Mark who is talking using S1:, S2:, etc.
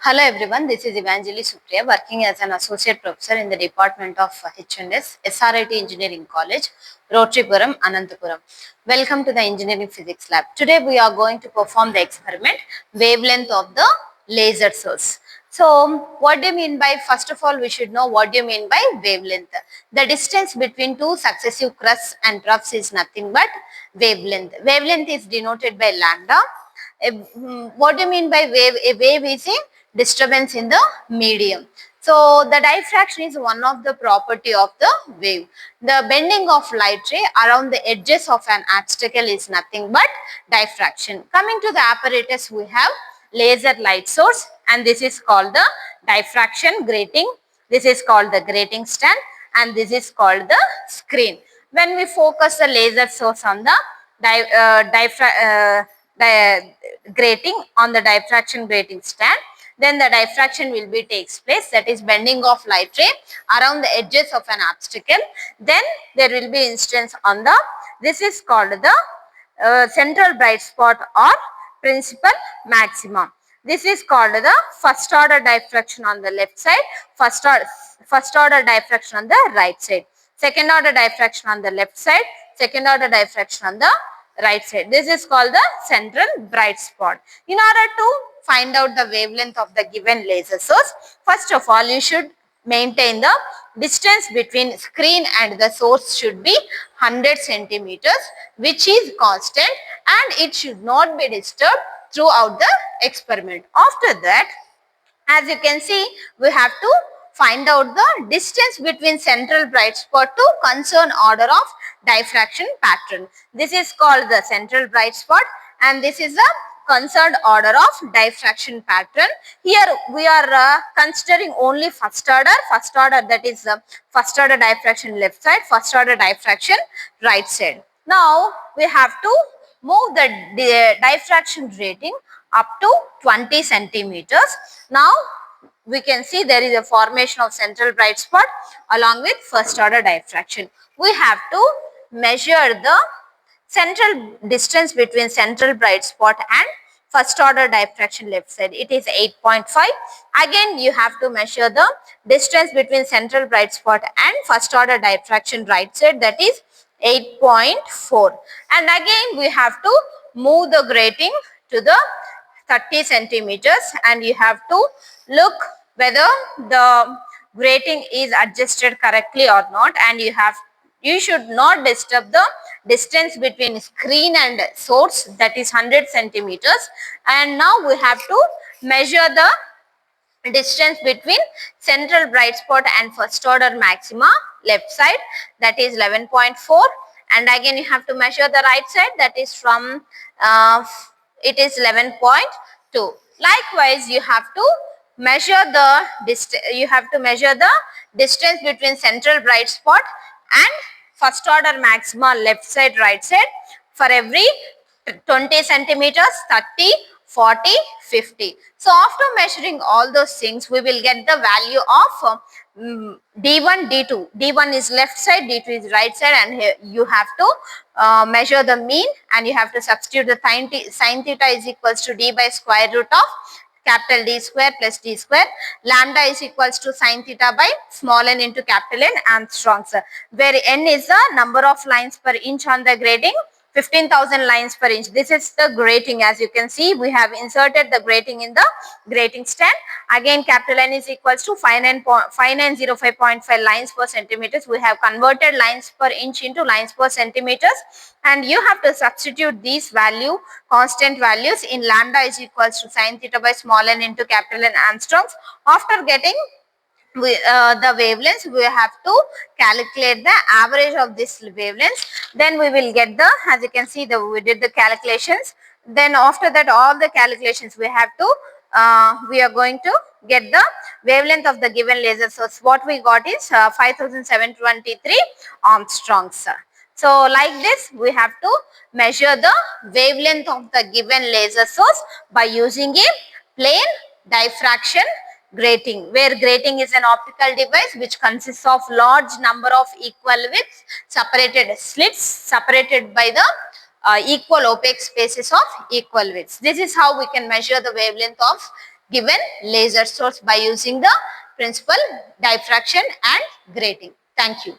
S1: Hello everyone, this is Evangeline Supriya working as an associate professor in the Department of H&S, SRIT Engineering College, Rotripuram, Anantapuram. Welcome to the Engineering Physics Lab. Today we are going to perform the experiment wavelength of the laser source. So what do you mean by, first of all we should know what do you mean by wavelength. The distance between two successive crusts and troughs is nothing but wavelength. Wavelength is denoted by lambda. What do you mean by wave? A wave is a disturbance in the medium. So the diffraction is one of the property of the wave. The bending of light ray around the edges of an obstacle is nothing but diffraction. Coming to the apparatus, we have laser light source, and this is called the diffraction grating. This is called the grating stand, and this is called the screen. When we focus the laser source on the grating on the diffraction grating stand, then the diffraction will be takes place, that is bending of light ray around the edges of an obstacle. Then there will be instance on the, this is called the central bright spot or principal maximum. This is called the first order diffraction on the left side, first order diffraction on the right side, second order diffraction on the left side, second order diffraction on the right side. This is called the central bright spot. In order to find out the wavelength of the given laser source, first of all you should maintain the distance between screen and the source should be 100 centimeters, which is constant, and it should not be disturbed throughout the experiment. After that, as you can see, we have to find out the distance between central bright spot to concerned order of diffraction pattern. This is called the central bright spot, and this is a concerned order of diffraction pattern. Here we are considering only first order, that is first order diffraction left side, first order diffraction right side. Now we have to move the diffraction rating up to 20 centimeters. Now we can see there is a formation of central bright spot along with first order diffraction. We have to measure the central distance between central bright spot and first order diffraction left side. It is 8.5. Again you have to measure the distance between central bright spot and first order diffraction right side, that is 8.4. and again we have to move the grating to the 30 centimeters, and you have to look whether the grating is adjusted correctly or not, and you should not disturb the distance between screen and source, that is 100 centimeters. And now we have to measure the distance between central bright spot and first order maxima left side, that is 11.4, and again you have to measure the right side, that is from it is 11.2. Likewise you have to measure the distance between central bright spot and first order maxima left side right side for every 20 centimeters, 30, 40, 50. So after measuring all those things, we will get the value of D1, D2. D1 is left side, D2 is right side, and here you have to measure the mean, and you have to substitute the sin theta is equals to D by square root of capital D square plus D square. Lambda is equals to sin theta by small n into capital N Armstrongs, where n is the number of lines per inch on the grating, 15,000 lines per inch. This is the grating. As you can see, we have inserted the grating in the grating stand. Again capital N is equals to 5905.5 lines per centimeters. We have converted lines per inch into lines per centimeters, and you have to substitute these constant values in lambda is equals to sin theta by small n into capital N Armstrongs. After getting the wavelengths, we have to calculate the average of this wavelengths. Then we will get the, as you can see, we did the calculations. Then after that, all the calculations we have to we are going to get the wavelength of the given laser source. What we got is 5723 Armstrongs. So like this we have to measure the wavelength of the given laser source by using a plain diffraction grating, where grating is an optical device which consists of large number of equal widths separated slits separated by the equal opaque spaces of equal widths. This is how we can measure the wavelength of given laser source by using the principle diffraction and grating. Thank you.